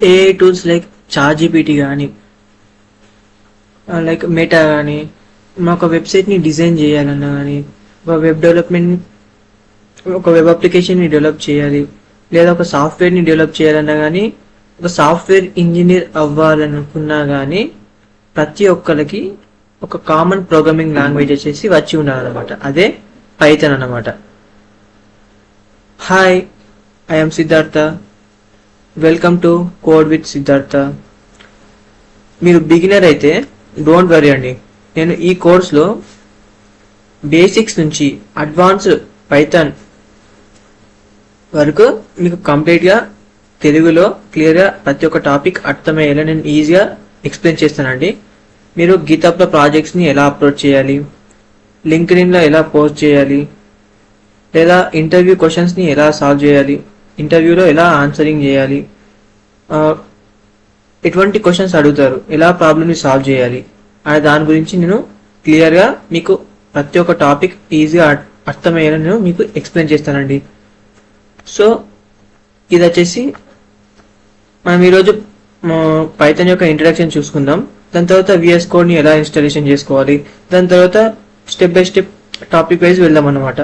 AI tools like ChatGPT కానీ like meta కానీ ఒక వెబ్సైట్ని డిజైన్ చేయాలన్నా కానీ ఒక వెబ్ డెవలప్మెంట్ ఒక వెబ్ అప్లికేషన్ని డెవలప్ చేయాలి లేదా ఒక సాఫ్ట్వేర్ని డెవలప్ చేయాలన్నా కానీ ఒక సాఫ్ట్వేర్ ఇంజనీర్ అవ్వాలనుకున్నా కానీ ప్రతి ఒక్కరికి ఒక కామన్ ప్రోగ్రామింగ్ లాంగ్వేజ్ వచ్చేసి వచ్చి ఉండాలన్నమాట. అదే పైథాన్ అన్నమాట. Hi, I'm Siddhartha. Welcome to code with Siddhartha. మీరు బిగినర్ అయితే డోంట్ వరీ అండి, నేను ఈ కోర్స్లో బేసిక్స్ నుంచి అడ్వాన్స్డ్ పైథాన్ వరకు మీకు కంప్లీట్గా తెలుగులో క్లియర్గా ప్రతి ఒక్క టాపిక్ అర్థమయ్యేలా నేను ఈజీగా ఎక్స్ప్లెయిన్ చేస్తానండి. మీరు గిటబ్లో ప్రాజెక్ట్స్ని ఎలా అప్లోడ్ చేయాలి, లింక్డ్ఇన్లో ఎలా పోస్ట్ చేయాలి, లేదా ఇంటర్వ్యూ క్వశ్చన్స్ని ఎలా సాల్వ్ చేయాలి, ఇంటర్వ్యూలో ఎలా ఆన్సరింగ్ చేయాలి, ఎటువంటి క్వశ్చన్స్ అడుగుతారు, ఎలా ప్రాబ్లమ్ని సాల్వ్ చేయాలి అనే దాని గురించి నేను క్లియర్గా మీకు ప్రతి ఒక్క టాపిక్ ఈజీగా అర్థమయ్యేలా నేను మీకు ఎక్స్ప్లెయిన్ చేస్తానండి. సో ఇది వచ్చేసి మనం ఈరోజు పైథాన్ యొక్క ఇంట్రడక్షన్ చూసుకుందాం. దాని తర్వాత విఎస్ కోడ్ని ఎలా ఇన్స్టాలేషన్ చేసుకోవాలి, దాని తర్వాత step by step topic wise వెళ్దాం అన్నమాట.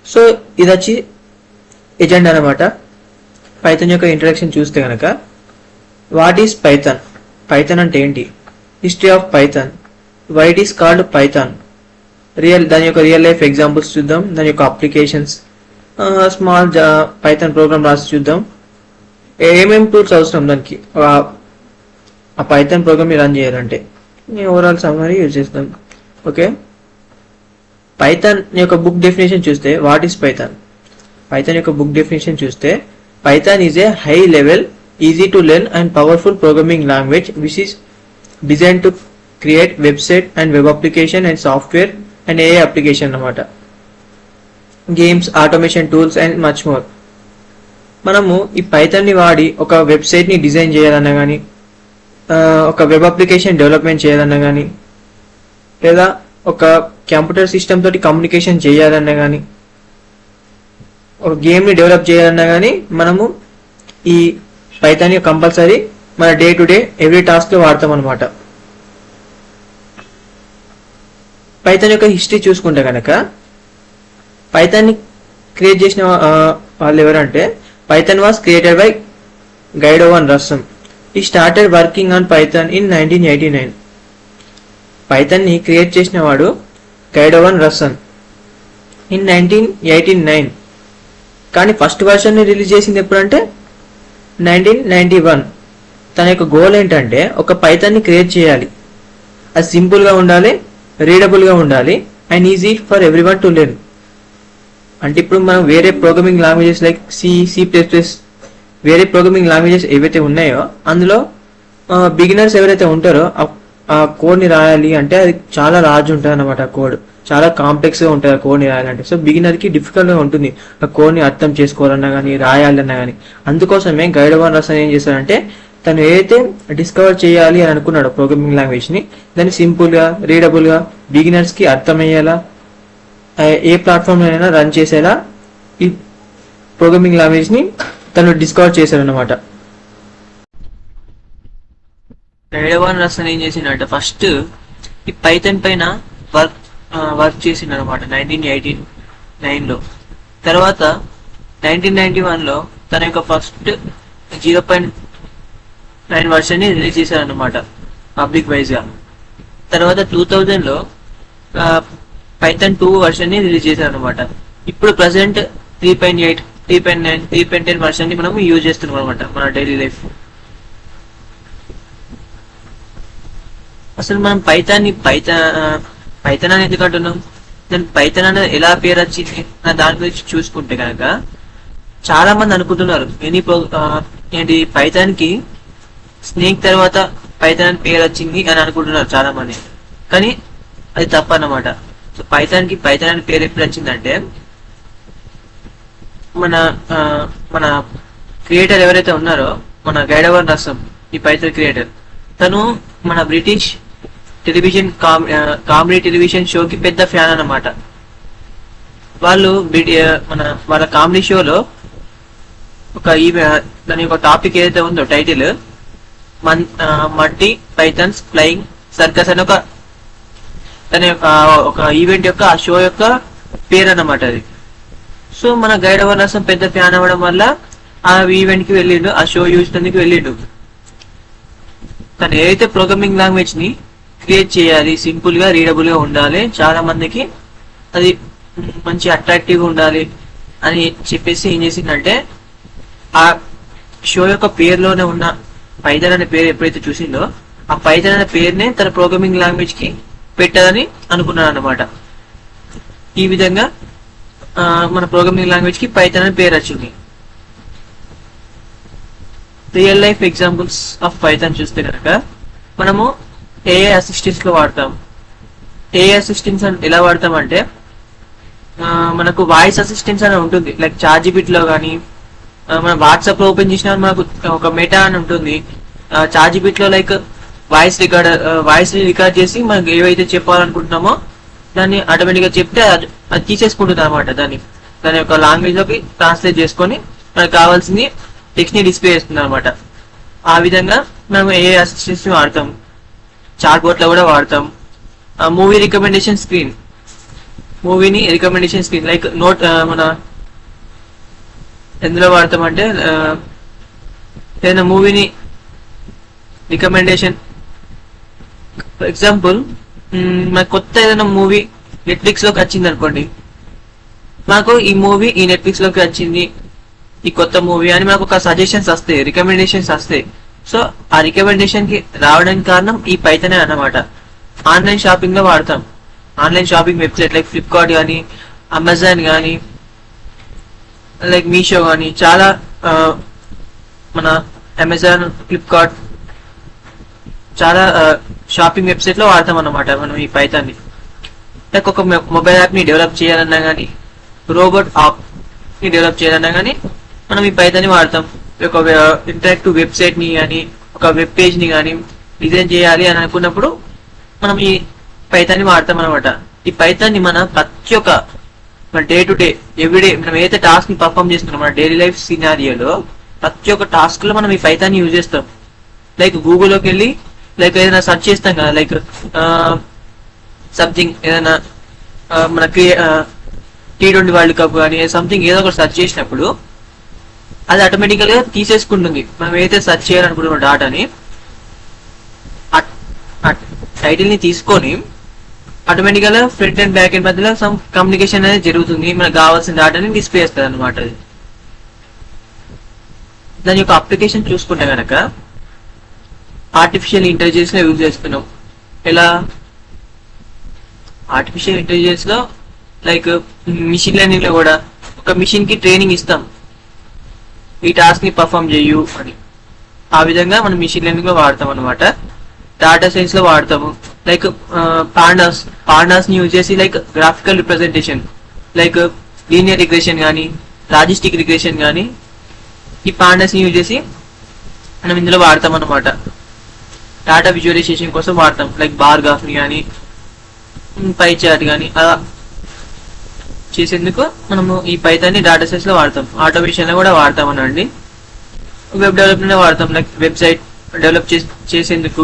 సో ఇది వచ్చి ఎజెండా అనమాట. పైథాన్ యొక్క ఇంట్రడక్షన్ చూస్తే కనుక వాట్ ఈస్ పైథాన్, పైథాన్ అంటే ఏంటి, history of Python, why it is called Python, దాని యొక్క రియల్ లైఫ్ ఎగ్జాంపుల్స్ చూద్దాం, దాని యొక్క అప్లికేషన్స్, స్మాల్ పైథాన్ ప్రోగ్రామ్ రాసి చూద్దాం, ఏమేమి టూల్స్ అవసరం దానికి ఆ పైథాన్ ప్రోగ్రామ్ రన్ చేయాలంటే ఓవరాల్ సమ్మరీ యూజ్ చేస్తాం. ఓకే, పైథాన్ యొక్క బుక్ డెఫినేషన్ చూస్తే వాట్ ఈస్ పైథాన్, పైథాన్ యొక్క బుక్ డెఫినేషన్ చూస్తే Python is a high level easy to learn and powerful programming language which is design to create website and web application and software and AI application అన్నమాట, games, automation tools and much more. మనము ఈ పైథాన్ని వాడి ఒక వెబ్సైట్ని design చేయాలన్నా కానీ, ఒక web application development చేయాలన్నా కానీ, లేదా ఒక కంప్యూటర్ సిస్టమ్ తోటి కమ్యూనికేషన్ చేయాలన్నా కానీ, ఒక గేమ్ని డెవలప్ చేయాలన్నా కానీ మనము ఈ పైథాన్ కంపల్సరీ మన డే టు డే ఎవ్రీ టాస్క్లో వాడతాం అనమాట. పైథాన్ యొక్క హిస్టరీ చూసుకుంటే కనుక పైథాన్ని క్రియేట్ చేసిన వాళ్ళు ఎవరంటే Python was created by Guido van Rossum. He started working on Python in 1989. పైథాన్ని క్రియేట్ చేసిన వాడు గైడోవన్ రస్సమ్ ఇన్ 1989. కానీ ఫస్ట్ వర్షన్ని రిలీజ్ చేసింది ఎప్పుడంటే 1991. తన యొక్క గోల్ ఏంటంటే ఒక పైథాన్ని క్రియేట్ చేయాలి, అది సింపుల్గా ఉండాలి, రీడబుల్గా ఉండాలి and easy for every one to learn. అంటే ఇప్పుడు మనం వేరే ప్రోగ్రామింగ్ లాంగ్వేజెస్ లైక్ C++, వేరే ప్రోగ్రామింగ్ లాంగ్వేజెస్ ఏవైతే ఉన్నాయో అందులో బిగినర్స్ ఎవరైతే ఉంటారో ఆ కోడ్ని రాయాలి అంటే అది చాలా లార్జ్ ఉంటుంది అనమాట. ఆ కోడ్ చాలా కాంప్లెక్స్గా ఉంటుంది ఆ కోడ్ని రాయాలంటే. సో బిగినర్కి డిఫికల్ట్గా ఉంటుంది ఆ కోడ్ని అర్థం చేసుకోవాలన్నా కానీ రాయాలన్నా కానీ. అందుకోసమే గైడోవన్ రస్సమ్ ఏం చేశాడంటే తను ఏదైతే డిస్కవర్ చేయాలి అని అనుకున్నాడో ప్రోగ్రామింగ్ లాంగ్వేజ్ని, దాన్ని సింపుల్గా, రీడబుల్గా, బిగినర్స్కి అర్థమయ్యేలా, ఏ ప్లాట్ఫామ్ అయినా రన్ చేసేలా ఈ ప్రోగ్రామింగ్ లాంగ్వేజ్ని తను డిస్కవర్ చేశాడనమాట. గైడోవన్ రస్సమ్ ఏం చేసిండంటే ఫస్ట్ ఈ పైథాన్ పైన వర్క్ చేసిండు అనమాట 1989లో. తర్వాత 1991లో తన యొక్క ఫస్ట్ 0.9 వర్షన్ని రిలీజ్ చేశారనమాట పబ్లిక్ వైజ్గా. తర్వాత 2000లో పైథాన్ 2 వర్షన్ని రిలీజ్ చేశారనమాట. ఇప్పుడు ప్రజెంట్ 3.8, 3.9, 3.10 వర్షన్ని మనం యూజ్ చేస్తున్నాం అనమాట మన డైలీ లైఫ్. అసలు మనం పైథాన్ అని ఎందుకు అంటున్నాం, దాని పైథాన్ అనేది ఎలా పేరు వచ్చింది అన్న దాని గురించి చూసుకుంటే కనుక చాలా మంది అనుకుంటున్నారు ఏంటి పైథాన్కి స్నేక్ తర్వాత పైథాన్ అని పేరు వచ్చింది అని అనుకుంటున్నారు చాలా మంది. కానీ అది తప్పన్నమాట. సో పైథాన్కి పైథాన్ అని పేరు ఎప్పుడు వచ్చిందంటే మన క్రియేటర్ ఎవరైతే ఉన్నారో మన గైడోవన్ రస్సమ్, ఈ పైథాన్ క్రియేటర్, తను మన బ్రిటిష్ టెలివిజన్ కామెడీ టెలివిజన్ షోకి పెద్ద ఫ్యాన్ అన్నమాట. వాళ్ళు వాళ్ళ కామెడీ షోలో దాని యొక్క టాపిక్ ఏదైతే ఉందో title, muddy Pythons flying circus అని ఒక ఈవెంట్ యొక్క ఆ షో యొక్క పేరు అన్నమాట అది. సో మన గైడ్ అవర్నసం పెద్ద ఫ్యాన్ అవ్వడం వల్ల ఆ ఈవెంట్ కి వెళ్ళిండు, ఆ షో చూసినందుకు వెళ్ళిండు. తను ఏదైతే ప్రోగ్రామింగ్ లాంగ్వేజ్ ని క్రియేట్ చేయాలి, సింపుల్ గా రీడబుల్ గా ఉండాలి, చాలా మందికి అది మంచి అట్రాక్టివ్ గా ఉండాలి అని చెప్పేసి ఏం చేసిందంటే ఆ షో యొక్క పేరులోనే ఉన్న పైథాన్ అనే పేరు ఎప్పుడైతే చూసిందో ఆ పైథాన్ అనే పేరునే తన ప్రోగ్రామింగ్ లాంగ్వేజ్ కి పెట్టదని అనుకున్నాను అనమాట. ఈ విధంగా మన ప్రోగ్రామింగ్ లాంగ్వేజ్ కి పైథాన్ అనే పేరు వచ్చింది. Real life examples of Python చూస్తే కనుక మనము ఏఐ అసిస్టెంట్స్ లో వాడతాం. ఏఐ అసిస్టెంట్స్ ఎలా వాడతాం అంటే మనకు వాయిస్ అసిస్టెంట్స్ అని ఉంటుంది, లైక్ చార్జిబిట్ లో కానీ మన వాట్సాప్ లో ఓపెన్ చేసిన మనకు ఒక మెటా అని ఉంటుంది. చార్జిబిట్ లో లైక్ వాయిస్ రికార్డ్ చేసి మనకు ఏవైతే చెప్పాలనుకుంటున్నామో దాన్ని ఆటోమేటిక్ గా చెప్తే అది తీసేసుకుంటుంది అనమాట. దాని యొక్క లాంగ్వేజ్ లోకి ట్రాన్స్లేట్ చేసుకొని మనకు కావాల్సింది టెక్స్ట్ ని డిస్ప్లే చేస్తుంది అనమాట. ఆ విధంగా మనం ఏఐ అసిస్టెంట్స్ ని వాడతాం. చాట్ బోట్ లో కూడా వాడతాం. మూవీ రికమెండేషన్ స్క్రీన్, మూవీని రికమెండేషన్ స్క్రీన్ లైక్ నోట్ మన ఎందులో వాడతామంటే ఏదైనా మూవీని రికమెండేషన్, ఫర్ ఎగ్జాంపుల్ మనకు కొత్త ఏదైనా మూవీ నెట్ఫ్లిక్స్ లోకి వచ్చింది అనుకోండి, మాకు ఈ మూవీ ఈ నెట్ఫ్లిక్స్ లోకి వచ్చింది ఈ కొత్త మూవీ అని మనకు ఒక సజెషన్స్ వస్తాయి, రికమెండేషన్స్ వస్తాయి. సో ఆ రికమెండేషన్ కి రావడానికి కారణం ఈ పైథానే అన్నమాట. ఆన్లైన్ షాపింగ్ లో వాడతాం. Online shopping website like Flipkart కానీ, అమెజాన్ కానీ, లైక్ మీషో కానీ, చాలా మన అమెజాన్, ఫ్లిప్కార్ట్ చాలా షాపింగ్ వెబ్సైట్ లో వాడతాం అన్నమాట మనం ఈ పైథాన్ ని. లైక్ ఒక మొబైల్ యాప్ ని డెవలప్ చేయాలన్నా కానీ, రోబోట్ యాప్ ని డెవలప్ చేయాలన్నా కానీ మనం ఈ పైథాన్ ని వాడతాం. ఒక ఇంటరాక్టివ్ వెబ్సైట్ ని కానీ, ఒక వెబ్ పేజ్ ని కానీ డిజైన్ చేయాలి అని అనుకున్నప్పుడు మనం ఈ పైథాన్ ని వాడతాం అనమాట. ఈ పైథాన్ ని మన ప్రతి ఒక్క మన డే టు డే ఎవ్రీడే మనం ఏదైతే టాస్క్ ని పర్ఫామ్ చేస్తున్నాం మన డైలీ లైఫ్ సినారియోలో ప్రతి ఒక్క టాస్క్ లో మనం ఈ పైథాన్ ని యూజ్ చేస్తాం. లైక్ గూగుల్లోకి వెళ్ళి లైక్ ఏదైనా సెర్చ్ చేస్తాం కదా, లైక్ సంథింగ్ ఏదైనా మన T20 వరల్డ్ కప్ కానీ సంథింగ్ ఏదో ఒకటి సెర్చ్ చేసినప్పుడు అది ఆటోమేటికల్ గా తీసేసుకుంటుంది మనం ఏదైతే సెర్చ్ చేయాలనుకుంటున్న డాటాని. టైటిల్ ని తీసుకొని ఆటోమేటికల్ గా ఫ్రంట్ అండ్ బ్యాక్ ఎండ్ మధ్యలో సమ్ కమ్యూనికేషన్ అనేది జరుగుతుంది. మనకు కావాల్సిన డాటాని డిస్ప్లే చేస్తుంది అనమాట. అది దాని యొక్క అప్లికేషన్ చూసుకుంటే కనుక ఆర్టిఫిషియల్ ఇంటెలిజెన్స్ లో యూజ్ చేస్తున్నాం. ఎలా ఆర్టిఫిషియల్ ఇంటెలిజెన్స్ లో లైక్ మిషన్ లెర్నింగ్ లో కూడా ఒక మిషన్ కి ట్రైనింగ్ ఇస్తాం, ఈ టాస్క్ ని పర్ఫామ్ చేయు అని. ఆ విధంగా మనం మిషన్ లెర్నింగ్ లో వాడతాం అనమాట. డాటా సైన్స్ లో వాడతాము. లైక్ పాండాస్ ని యూజ్ చేసి like graphical representation like linear regression కానీ, లాజిస్టిక్ రిగ్రెషన్ కానీ ఈ పాండాస్ ని యూజ్ చేసి మనం ఇందులో వాడతాం అనమాట. డాటా విజువలైజేషన్ కోసం వాడతాం. లైక్ బార్ గ్రాఫ్ ని కానీ, పై చార్ట్ కానీ అలా చేసేందుకు మనము ఈ పైథాన్ ని డాటా సైన్స్ లో వాడతాం. ఆటోమేషన్ లో కూడా వాడతాం అనండి. వెబ్ డెవలప్మెంట్ లో వాడతాం. లైక్ వెబ్సైట్ డెవలప్ చేసేందుకు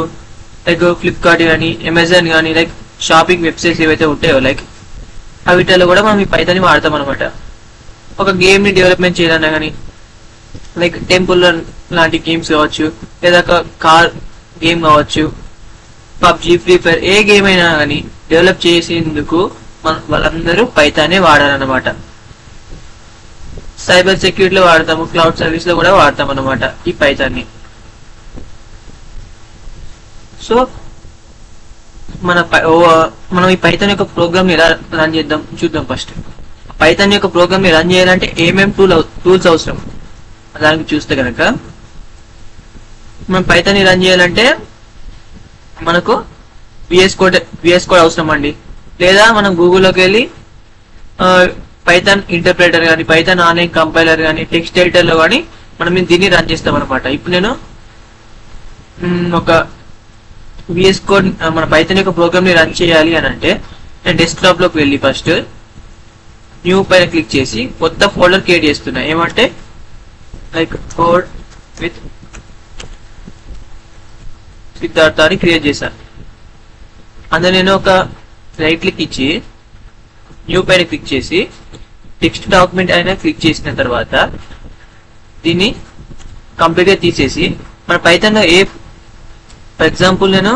లైక్ ఫ్లిప్కార్ట్ కానీ, అమెజాన్ కానీ, లైక్ షాపింగ్ వెబ్సైట్స్ ఏవైతే ఉంటాయో లైక్ అవిటిలో కూడా మనం ఈ పైథాన్ ని వాడతాం అనమాట. ఒక గేమ్ ని డెవలప్మెంట్ చేయాలన్నా కానీ లైక్ టెంపుల్ లాంటి గేమ్స్ కావచ్చు, లేదా ఒక కార్ గేమ్ కావచ్చు, పబ్జి, ఫ్రీ ఫైర్ ఏ గేమ్ అయినా కానీ డెవలప్ చేసేందుకు వాళ్ళందరూ పైథానే వాడాలన్నమాట. సైబర్ సెక్యూరిటీలో వాడతాము, క్లౌడ్ సర్వీస్ లో కూడా వాడతాం అనమాట ఈ పైథాన్ ని. సో మనం ఈ పైథాన్ యొక్క ప్రోగ్రామ్ ని ఎలా రన్ చేద్దాం చూద్దాం. ఫస్ట్ పైథాన్ యొక్క ప్రోగ్రామ్ ని రన్ చేయాలంటే ఏమేమి టూల్స్ అవసరం దానికి చూస్తే కనుక మనం పైథాన్ ని రన్ చేయాలంటే మనకు విఎస్ కోడ్ అవసరం అండి. లేదా మనం గూగుల్లోకి వెళ్ళి పైథాన్ ఇంటర్ప్రిటర్ కానీ, పైథాన్ ఆన్లైన్ కంపైలర్ కానీ, టెక్స్ట్ ఎడిటర్ లో కానీ మనం దీన్ని రన్ చేస్తాం అనమాట. ఇప్పుడు నేను ఒక విఎస్ కోడ్ మన పైథాన్ యొక్క ప్రోగ్రామ్ ని రన్ చేయాలి అని అంటే నేను డెస్క్టాప్ లోకి వెళ్ళి ఫస్ట్ న్యూ పైన క్లిక్ చేసి కొత్త ఫోల్డర్ క్రియేట్ చేస్తున్నా. ఏమంటే లైక్ కోడ్ విత్ సిద్ధార్థ అని క్రియేట్ చేశాను. అందులో నేను ఒక రైట్ క్లిక్ ఇచ్చి న్యూ పైన క్లిక్ చేసి టెక్స్ట్ డాక్యుమెంట్ అయినా క్లిక్ చేసిన తర్వాత దీన్ని కంప్లీట్ గా తీసేసి మన పైథాన్ లో ఫర్ ఎగ్జాంపుల్ నేను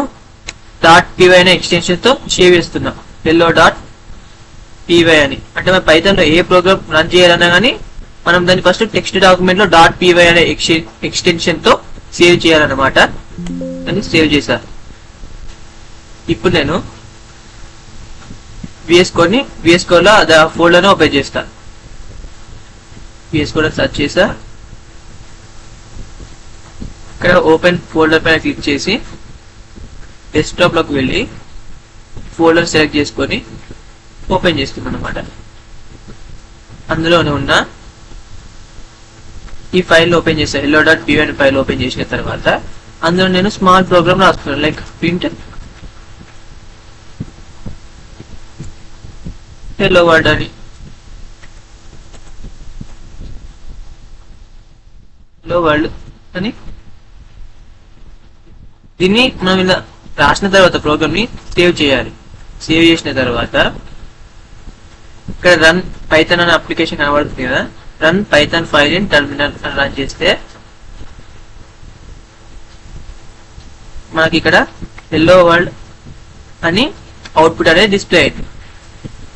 .py అనే ఎక్స్టెన్షన్ తో సేవ్ చేస్తున్నా hello.py అని. అంటే మన పైథాన్ లో ఏ ప్రోగ్రామ్ రన్ చేయాలన్నా కానీ మనం దాన్ని ఫస్ట్ టెక్స్ట్ డాక్యుమెంట్ లో .py అనే ఎక్స్టెన్షన్ తో సేవ్ చేయాలన్నమాట. దాన్ని సేవ్ చేశా. ఇప్పుడు నేను VS Code లో ఆ ఫోల్డర్ ని ఓపెన్ చేస్తా. VS Code సెర్చ్ చేసా. ఇక్కడ ఓపెన్ ఫోల్డర్ పైన క్లిక్ చేసి డెస్క్టాప్ లోకి వెళ్ళి ఫోల్డర్ సెలెక్ట్ చేసుకొని ఓపెన్ చేస్తున్నాను అనమాట. అందులోనే ఉన్న ఈ ఫైల్ ఓపెన్ చేస్తాను. hello.py అనే ఫైల్ ఓపెన్ చేసిన తర్వాత అందులో నేను స్మాల్ ప్రోగ్రామ్ రాస్తున్నాను. లైక్ ప్రింట్ hello world అని. hello world అని దీన్ని మనం ఇలా రాసిన తర్వాత ప్రోగ్రామ్ ని సేవ్ చేయాలి. సేవ్ చేసిన తర్వాత ఇక్కడ రన్ పైథాన్ అనే అప్లికేషన్ కనబడుతుంది కదా, run Python file in terminal అని రన్ చేస్తే మనకి ఇక్కడ hello world అని అవుట్పుట్ అనేది డిస్ప్లే అయింది.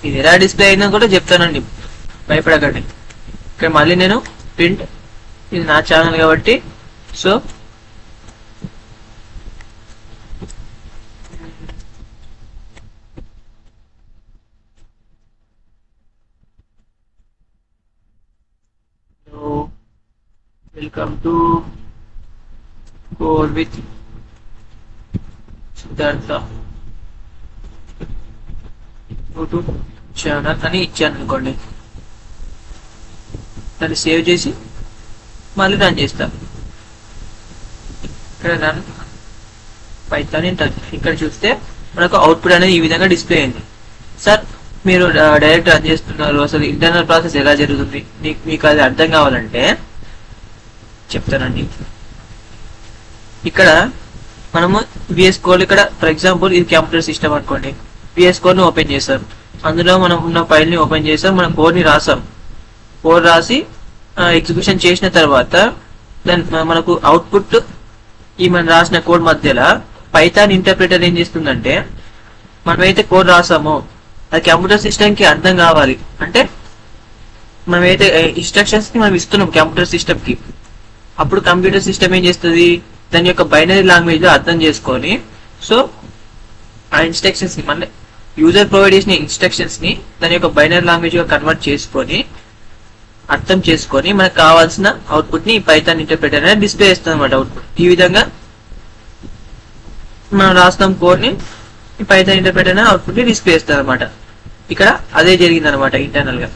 ఇది ఎలా డిస్ప్లే అయిందో కూడా చెప్తానండి, భయపడకండి. ఇక్కడ మళ్ళీ నేను ప్రింట్, ఇది నా ఛానల్ కాబట్టి so welcome to code with Siddhartha YouTube channel అని ఇచ్చాను అనుకోండి. దాన్ని సేవ్ చేసి మళ్ళీ రన్ చేస్తాను. ఇక్కడ రన్ పైథాన్ ఇక్కడ చూస్తే మనకు అవుట్పుట్ అనేది ఈ విధంగా డిస్ప్లే అయింది. సార్ మీరు డైరెక్ట్ రన్ చేస్తున్నారు, అసలు ఇంటర్నల్ ప్రాసెస్ ఎలా జరుగుతుంది మీకు అది అర్థం కావాలంటే చెప్తానండి. ఇక్కడ మనము VS Code ఇక్కడ ఫర్ ఎగ్జాంపుల్ ఇది కంప్యూటర్ సిస్టమ్ అనుకోండి. VS Code ని ఓపెన్ చేసాం, అందులో మనం ఉన్న ఫైల్ ని ఓపెన్ చేసాం, మనం కోడ్ ని రాసాం. కోడ్ రాసి ఎగ్జిక్యూషన్ చేసిన తర్వాత మనకు అవుట్పుట్ ఈ మనం రాసిన కోడ్ మధ్యలో పైథాన్ ఇంటర్ప్రిటర్ ఏం చేస్తుందంటే మనమైతే కోడ్ రాసామో అది కంప్యూటర్ సిస్టమ్ కి అర్థం కావాలి అంటే మనమైతే ఇన్స్ట్రక్షన్స్ ని మనం ఇస్తున్నాం కంప్యూటర్ సిస్టమ్ కి. అప్పుడు కంప్యూటర్ సిస్టమ్ ఏం చేస్తుంది, దాని యొక్క బైనరీ లాంగ్వేజ్ లో అర్థం చేసుకొని సో ఆ ఇన్స్ట్రక్షన్స్ ని మన యూజర్ ప్రొవైడ్ చేసిన ఇన్స్ట్రక్షన్స్ ని దాని యొక్క బైనరీ లాంగ్వేజ్ గా కన్వర్ట్ చేసుకొని అర్థం చేసుకొని మనకు కావాల్సిన అవుట్పుట్ ని పైథాన్ ఇంటర్ప్రిటర్ అనేది డిస్ప్లే చేస్తుంది అనమాట. అవుట్పుట్ ఈ విధంగా మనం రాస్తాం కోడ్ ని, పైథాన్ ఇంటర్ప్రిటర్ అనేది అవుట్పుట్ ని డిస్ప్లే చేస్తుంది అనమాట. ఇక్కడ అదే జరిగింది అనమాట ఇంటర్నల్ గా.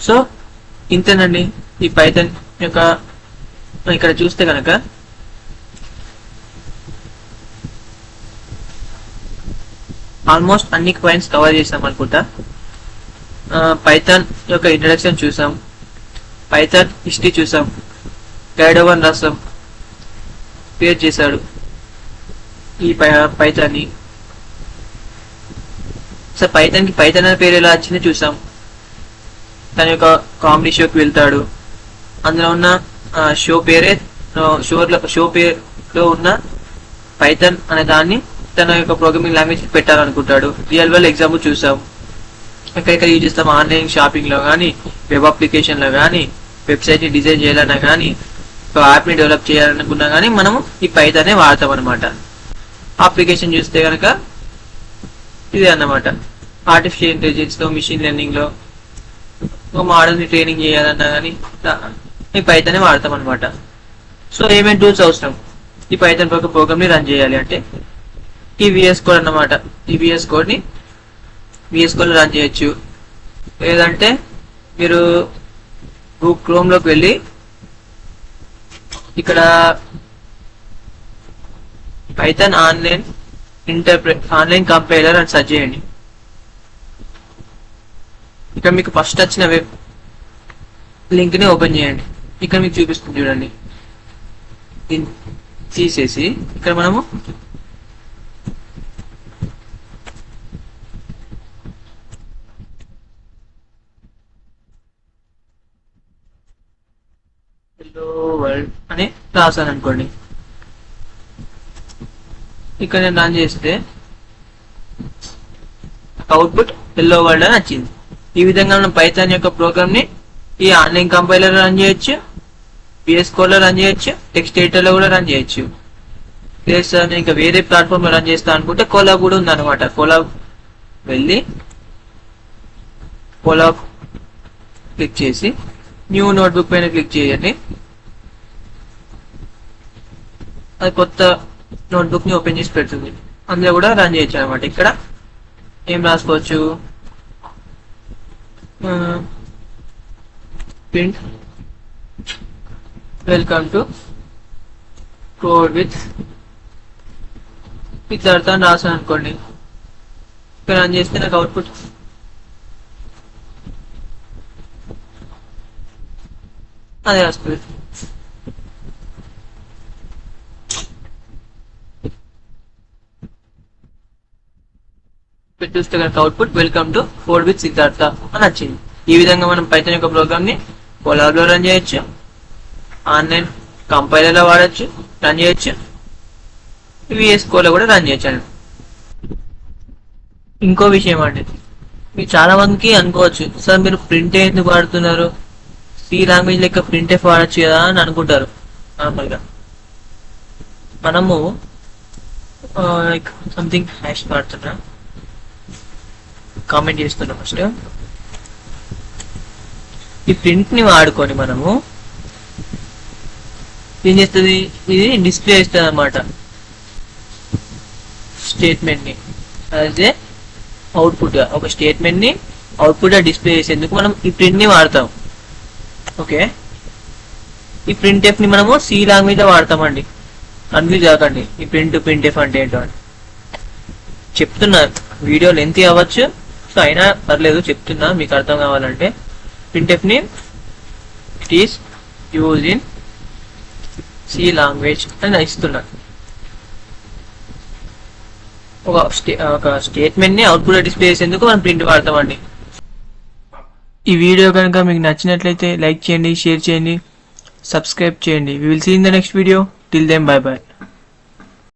సో ఇంతేనండి ఈ పైథాన్ యొక్క. ఇక్కడ చూస్తే కనుక ఆల్మోస్ట్ అన్ని పాయింట్స్ కవర్ చేసాం అనుకుంటా. పైథాన్ యొక్క ఇంట్రడక్షన్ చూసాం, పైథాన్ హిస్టరీ చూసాం, గైడ్ 1 రాసాం, క్రియేట్ చేశాడు ఈ పైథాన్ ని. సో పైథాన్ కి పైథాన్ అనే పేరు ఎలా వచ్చిందో చూసాం. తన యొక్క కామెడీ షోకి వెళ్తాడు, అందులో ఉన్న షో పేరే షో పేరులో ఉన్న పైథాన్ అనే దాన్ని తన యొక్క ప్రోగ్రామింగ్ లాంగ్వేజ్ పెట్టాలనుకుంటాడు. రియల్ వరల్డ్ ఎగ్జాంపుల్ చూసాం. ఎక్కడెక్కడ యూజ్ చేస్తాం, ఆన్లైన్ షాపింగ్ లో కానీ, వెబ్ అప్లికేషన్ లో కానీ, వెబ్సైట్ ని డిజైన్ చేయాలన్నా కానీ, ఒక యాప్ ని డెవలప్ చేయాలనుకున్నా కానీ మనము ఈ పైథాన్ వాడతాం అనమాట. అప్లికేషన్ చూస్తే కనుక ఇదే అన్నమాట. ఆర్టిఫిషియల్ ఇంటెలిజెన్స్ లో, మిషన్ లెర్నింగ్ లో ఒక మోడల్ ని ట్రైనింగ్ చేయాలన్నా కానీ ఈ పైథాన్ వాడతాం అనమాట. సో ఏమేమి టూల్స్ అవసరం ఈ పైథాన్ ప్రోగ్రామ్ ని రన్ చేయాలి అంటే ఈ VS Code అన్నమాట. ఈ VS Code లో రన్ చేయొచ్చు. లేదంటే మీరు క్రోమ్ లోకి వెళ్ళి ఇక్కడ పైథాన్ ఆన్లైన్ కంపైలర్ అని సెర్చ్ చేయండి. ఇక్కడ మీకు ఫస్ట్ వచ్చిన వెబ్ లింక్ ని ఓపెన్ చేయండి. ఇక్కడ మీకు చూపిస్తుంది చూడండి. తీసేసి ఇక్కడ మనము హలో వరల్డ్ అని రాసాను అనుకోండి. ఇక్కడ నేను రన్ చేస్తే అవుట్పుట్ హెల్లో వరల్డ్ అని వచ్చింది. ఈ విధంగా మనం పైథాన్ యొక్క ప్రోగ్రామ్ ని ఈ ఆన్లైన్ కంపైలర్ రన్ చేయొచ్చు, పిఎస్ కోడ్ లో రన్ చేయొచ్చు, టెక్స్ట్ ఎడిటర్ లో కూడా రన్ చేయొచ్చు. లేదు సార్ నేను ఇంకా వేరే ప్లాట్ఫామ్ లో రన్ చేస్తా అనుకుంటే కోలాబ్ కూడా ఉందన్నమాట. కోలాబ్ వెళ్ళి కోలాబ్ క్లిక్ చేసి న్యూ నోట్బుక్ పైన క్లిక్ చేయండి. అది కొత్త నోట్బుక్ ని ఓపెన్ చేసి పెడుతుంది. అందులో కూడా రన్ చేయొచ్చు అనమాట. ఇక్కడ ఏం రాసుకోవచ్చు, print welcome to code with Siddhartha అని రాసాను అనుకోండి. ఇక్కడ రన్ చేస్తే నాకు అవుట్పుట్ అదే వస్తుంది. చూస్తే కనుక output welcome to code with Siddhartha అని వచ్చింది. ఈ విధంగా మనం పైథాన్ యొక్క ప్రోగ్రామ్ ని కోలాబ్ లో రన్ చేయొచ్చు, ఆన్లైన్ కంపైలర్ లో వాడచ్చు, రన్ చేయొచ్చు, విఎస్ కోడ్ లో కూడా రన్ చేయొచ్చు. ఇంకో విషయం అండి, మీరు చాలా మందికి అనుకోవచ్చు, సార్ మీరు ప్రింట్ ఎందుకు వాడుతున్నారు, సి లాంగ్వేజ్ లెక్క ప్రింట్ ఎఫ్ వాడచ్చు కదా అని అనుకుంటారు. నార్మల్ గా మనము సంథింగ్ హ్యాష్ వాడుతున్నా, కామెంట్ చేస్తున్నా. ఫస్ట్ ఈ ప్రింట్ ని వాడుకొని మనము ఏం చేస్తుంది, ఇది డిస్ప్లే చేస్తుంది అన్నమాట. స్టేట్మెంట్ ని అదే అవుట్పుట్ గా, ఒక స్టేట్మెంట్ ని అవుట్పుట్ గా డిస్ప్లే చేసేందుకు మనం ఈ ప్రింట్ ని వాడతాం. ఓకే, ఈ ప్రింట్ ఎఫ్ ని మనము సి లాంగ్వేజ్ లో వాడతామండి. కన్ఫ్యూజ్ కాకండి ఈ ప్రింట్ ఎఫ్ అంటే ఏంటో అని చెప్తున్నా. వీడియో లెంత్ అవ్వచ్చు, సో అయినా పర్లేదు చెప్తున్నా మీకు అర్థం కావాలంటే. ప్రింట్ ఎఫ్ ని it is use in C language అని ఇస్తున్నా. ఒక స్టేట్మెంట్ ని అవుట్పుట్ డిస్ప్లే చేసేందుకు మనం ప్రింట్ వాడతామండి. ఈ వీడియో కనుక మీకు నచ్చినట్లయితే లైక్ చేయండి, షేర్ చేయండి, సబ్స్క్రైబ్ చేయండి. We will see in the next video. Till then bye by.